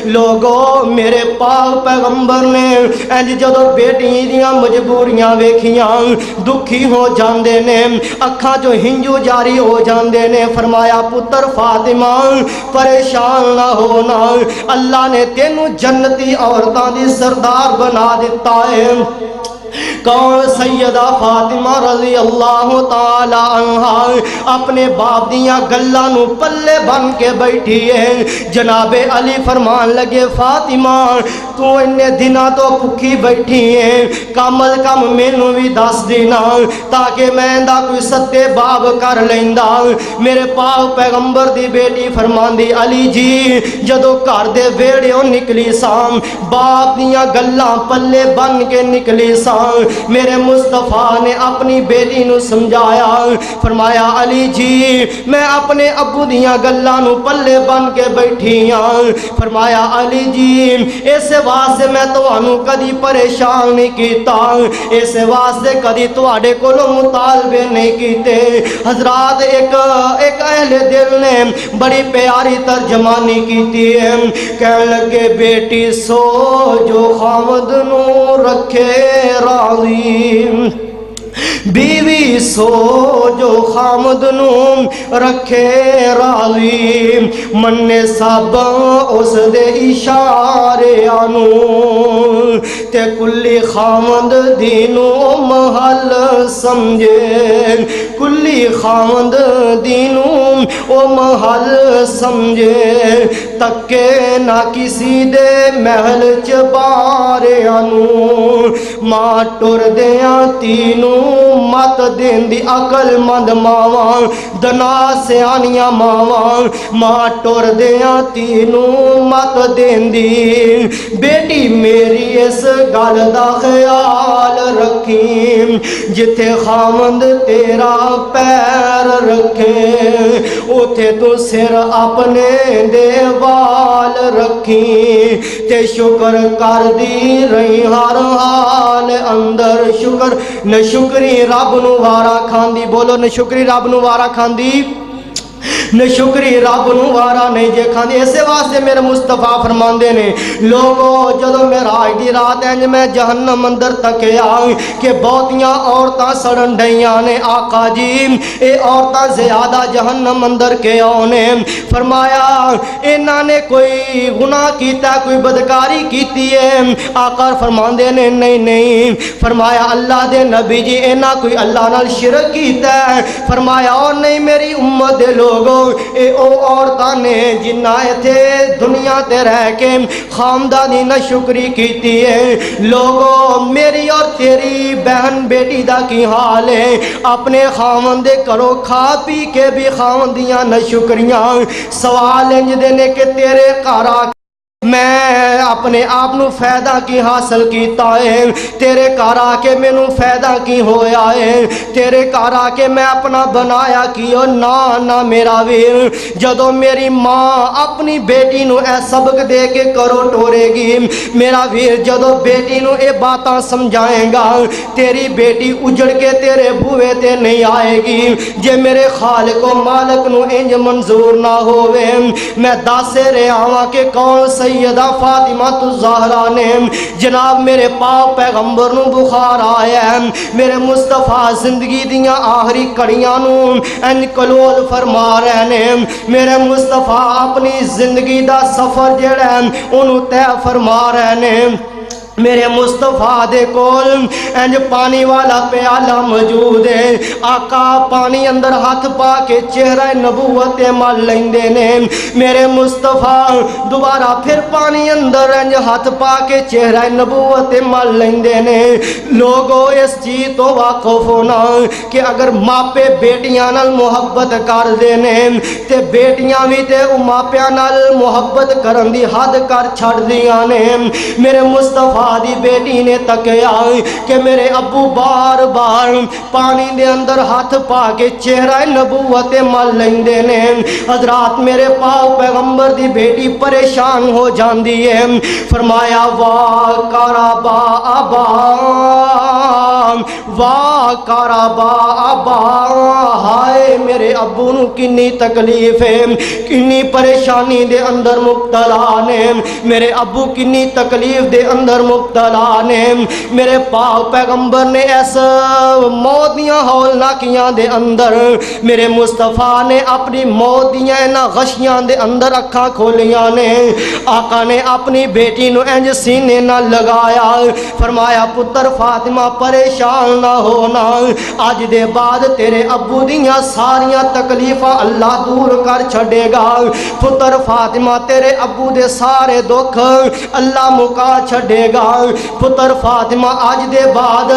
لوگو میرے پاک پیغمبر نے انج جدو بیٹی دیاں مجبوریاں ویکھیاں دکھی ہو جاندے نے اکھاں جو ہنجو جاری ہو جاندے نے۔ فرمایا پتر فاطمہ پریشان نہ ہونا، اللہ نے تینوں جنتی عورتاں دی سردار بنا دیتا ہے۔ کون؟ سیدہ فاطمہ رضی اللہ تعالی عنہا اپنے باپ دیاں گلاں نو پلے بن کے بیٹھی ہے۔ جناب علی فرمان لگے فاطمہ تو اننے دنوں تو بھوکی بیٹھی ہے، کم از کم مینوں بھی دس دینا تاکہ میں دا کوئی ستے باب کر لیندا۔ میرے پاک پیغمبر دی بیٹی فرماندی علی جی جدو گھر دے ویڑیوں نکلی سام باپ دیاں گلاں پلے بن کے نکلی سام، میرے مصطفیٰ نے اپنی بیٹی نو سمجھایا، فرمایا علی جی میں اپنے ابو دیاں گلاں نو پلے بن کے بیٹھی ہاں۔ فرمایا علی جی اس واسطے میں تانوں کدی پریشان نہیں کیتا، اس واسطے کدی تواڈے کولوں مطالبے نہیں کیتے۔ حضرات ایک اہل دل نے بڑی پیاری ترجمانی کیتی ہے، کہنے لگے بیٹی سو جو خامد نو رکھے راضی، بیوی سو جو خامد نو رکھے راضی، مننے سب اس دے اشارے آنو تے کلی خامد دینو محل سمجھے، کلی خامد دینو او محل سمجھے، تکے نہ کسی دے محل چبارے آنو، ماں ٹر دیاں تینوں مت دین دی عقل مند ماواں دنا سیانیاں ماواں، ماں ٹر دیاں تینوں مت دین دی، بیٹی میری اس گل دا خیال رکھی، جتھے خامند تیرا پیر رکھے اوتھے تو سر اپنے دے وال رکھی، تے شکر کر دی رہی ہر حال اندر، شکر نہ شکری رب نو وارا کھاندی، بولو نہ شکری رب نو وارا کھاندی، نہ شکری رب نو وارا نہیں جے کھاندی۔ اسے واسطے میرے مصطفیٰ فرماندے نے لوگو جدو معراج دی رات انج میں جہنم اندر تکیا کہ بہتیاں عورتاں سڑن ڈیاں نے، آقا جی اے عورتاں زیادہ جہنم اندر کیوں نے؟ فرمایا انہاں نے کوئی گناہ کیتا ہے، کوئی بدکاری کیتی ہے؟ آقا فرماندے نے نہیں نہیں۔ فرمایا اللہ دے نبی جی انہاں کوئی اللہ نال شرک کیتا ہے؟ فرمایا اور نہیں میری امت دے لوگوں اے او عورتاں نے جنہ ایتھے دنیا تے رہ کے خامدانی نہ شکری کیتی ہے۔ لوگوں میری اور تیری بہن بیٹی دا کی حال ہے؟ اپنے خامن دے کرو کھا پی کے بھی خامدیاں نہ شکریاں، سوال انج دینے کہ تیرے گھر آ میں اپنے آپ نو فائدہ کی حاصل کیتا ہے، تیرے گھر آ کے مینوں فائدہ کی ہویا ہے، تیرے گھر آ کے میں اپنا بنایا کیو نہ میرا ویر، جدو میری ماں اپنی بیٹی نو اے سبق دے کے کرو ٹورے گی میرا ویر، جدو بیٹی نو اے باتاں سمجھائیں گا تیری بیٹی اجڑ کے تیرے بوئے تے نہیں آئے گی، جے میرے خالق و مالک نو انج منظور نہ ہوئے۔ میں داسے رہے آواں کہ کون سیدہ فاطمہ الزہرا نے جناب میرے پاک پیغمبر نو بخار آیا ہے، میرے مصطفیٰ زندگی دیاں آخری کڑیاں نو ان کلول فرما رہے نے، میرے مصطفیٰ اپنی زندگی دا سفر جڑا ہے انہوں طے فرما رہے نے۔ میرے مصطفیٰ دے کول انج پانی والا پیالہ موجود ہے، آقا پانی اندر ہاتھ پا کے چہرہ نبوت مل لیندے نے، میرے مصطفیٰ دوبارہ پھر پانی اندر انج ہاتھ پا کے چہرہ نبوت مل لیندے نے۔ لوگوں اس چیز تو واقف ہونا کہ اگر ماپے بیٹیاں نال محبت کر دینے تے بیٹیاں بھی تے ماپیاں نال محبت کرن دی حد کر چھڑ دیاں نے۔ میرے مصطفیٰ دی بیٹی نے تکیا کہ میرے ابو بار بار پانی دے اندر ہاتھ پا کے چہرہ نبوت مل لیندے نے۔ حضرات میرے پاک پیغمبر دی بیٹی پریشان ہو جاندی ہے، فرمایا واہ کارابا ابا واہ کارابا ابا، ہائے میرے ابو نو کنی تکلیف ہے، کنی پریشانی دے اندر مبتلا نے، میرے ابو کنی تکلیف دے اندر مبتلا نے میرے پاک پیغمبر نے اس موت دیاں ہولناکیاں دے اندر میرے مصطفیٰ نے اپنی موت دیاں انہاں غشیاں دے اندر اکھاں کھولیاں نے آقا نے اپنی بیٹی نو انج سینے نہ لگایا فرمایا پتر فاطمہ پریشان نہ ہونا اج دے بعد تیرے ابو دیاں ساریاں تکلیفاں اللہ دور کر چھڑے گا پتر فاطمہ تیرے ابو دے سارے دکھ اللہ مکا چھڑے گا پتر فاطمہ اج دے بعد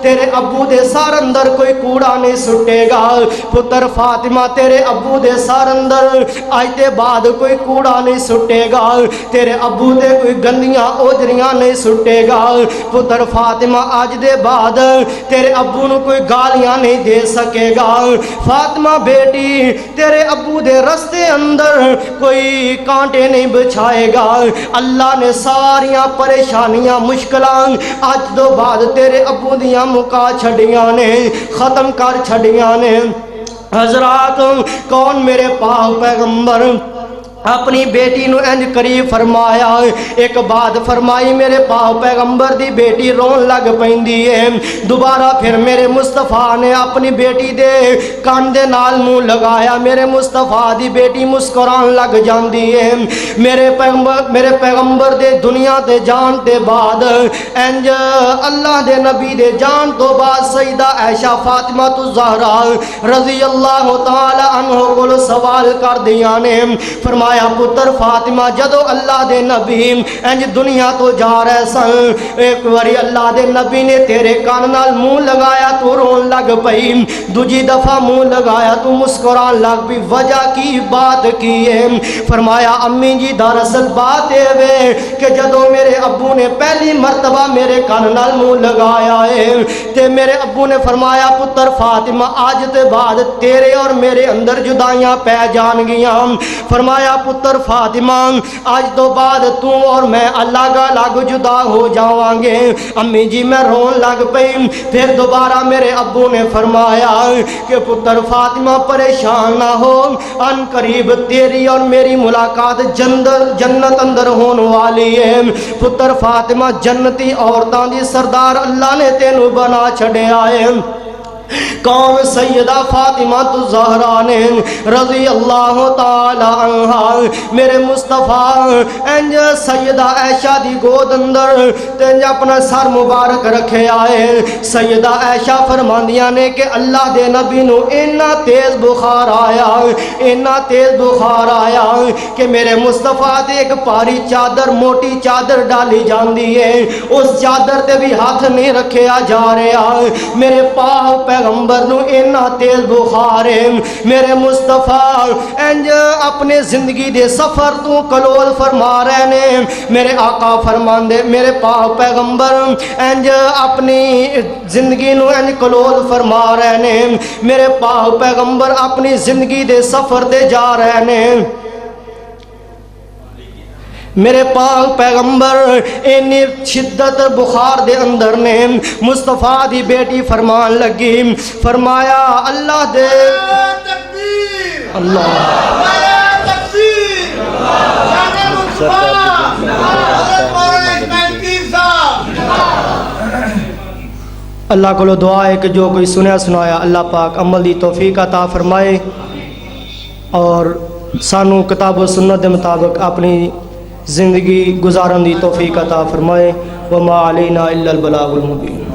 تیرے ابو دے سار اندر کوئی کوڑا نہیں سٹے گا پتر فاطمہ تیرے ابو دے سار اندر اج دے بعد کوئی کوڑا نہیں سٹے گا تیرے ابو دے کوئی گندیاں اوجریاں نہیں سٹے گا پتر فاطمہ اج دے بعد تیرے ابو نو کوئی گالیاں نہیں دے سکے گا فاطمہ بیٹی تیرے ابو دے رستے اندر کوئی کانٹے نہیں بچھائے گا اللہ نے ساریاں پریشانیاں مشکلاں اج دو بعد تیرے ابو دیاں مکا چھڑیاں نے ختم کر چھڑیاں نے حضرات کون میرے پاک پیغمبر اپنی بیٹی نو انج قریب فرمایا ایک بات فرمائی میرے پاک پیغمبر دی بیٹی رون لگ پیندی ہے دوبارہ پھر میرے مصطفیٰ نے اپنی بیٹی دے کان دے نال منہ لگایا میرے مصطفیٰ دی بیٹی مسکران لگ جاندی ہے میرے پیغمبر دے دنیا تے جان تے بعد انج اللہ دے نبی دے جان تو بعد سیدہ عائشہ فاطمہ الزہرا رضی اللہ تعالی عنہ کو سوال کر دیا نے فرمایا پتر فاطمہ جدو اللہ دے نبی انج دنیا تو جا رہے سن ایک واری اللہ دے نبی نے تیرے کان نال منہ لگایا تو رون لگ پئی دوجی دفعہ منہ لگایا تو مسکران لگ پئی وجہ کی بات کی ہے فرمایا امی جی دراصل بات ہے کہ جدو میرے ابو نے پہلی مرتبہ میرے کان نال منہ لگایا ہے تے میرے ابو نے فرمایا پتر فاطمہ آج تے بعد تیرے اور میرے اندر جدائیاں پہ جان گیاں فرمایا پتر فاطمہ آج تو بعد تو اور میں اللہ کا الگ جدا ہو جاواں گے امی جی میں رون لگ پئی پھر دوبارہ میرے ابو نے فرمایا کہ پتر فاطمہ پریشان نہ ہو ان قریب تیری اور میری ملاقات جنت اندر ہونے والی ہے پتر فاطمہ جنتی عورتاں دی سردار اللہ نے تینوں بنا چھڑیا ہے کون سیدہ فاطمہ الزہرا نے رضی اللہ تعالی عنہ میرے مصطفیٰ انج سیدہ عائشہ دی گود اندر تنج اپنا سر مبارک رکھے آئے سیدہ عائشہ فرماندیاں نے کہ اللہ دے نبی نو اینا تیز بخار آیا کہ میرے مصطفیٰ دے ایک پاری چادر موٹی چادر ڈالی جاندی ہے اس چادر تے بھی ہاتھ نہیں رکھیا جا رہا میرے پاک پیغمبر نو اینا تیز بخار ہے میرے مصطفیٰ انج اپنے زندگی دے سفر تو کلول فرما رہے نے میرے آقا فرماندے میرے پاک پیغمبر انج اپنی زندگی نو انج کلول فرما رہے نے میرے پاک پیغمبر اپنی زندگی دے سفر دے جا رہے نے میرے پاک پیغمبر اینی شدت بخار دے اندر نے مصطفیٰ دی بیٹی فرمان لگی فرمایا اللہ دے اللہ اللہ کو دعا ہے کہ جو کوئی سنیا سنایا اللہ پاک عمل دی توفیق عطا فرمائے اور سانو کتاب و سنت دے مطابق اپنی زندگی گزارن دی توفیق عطا فرمائے وما علینا الا البلاغ المبین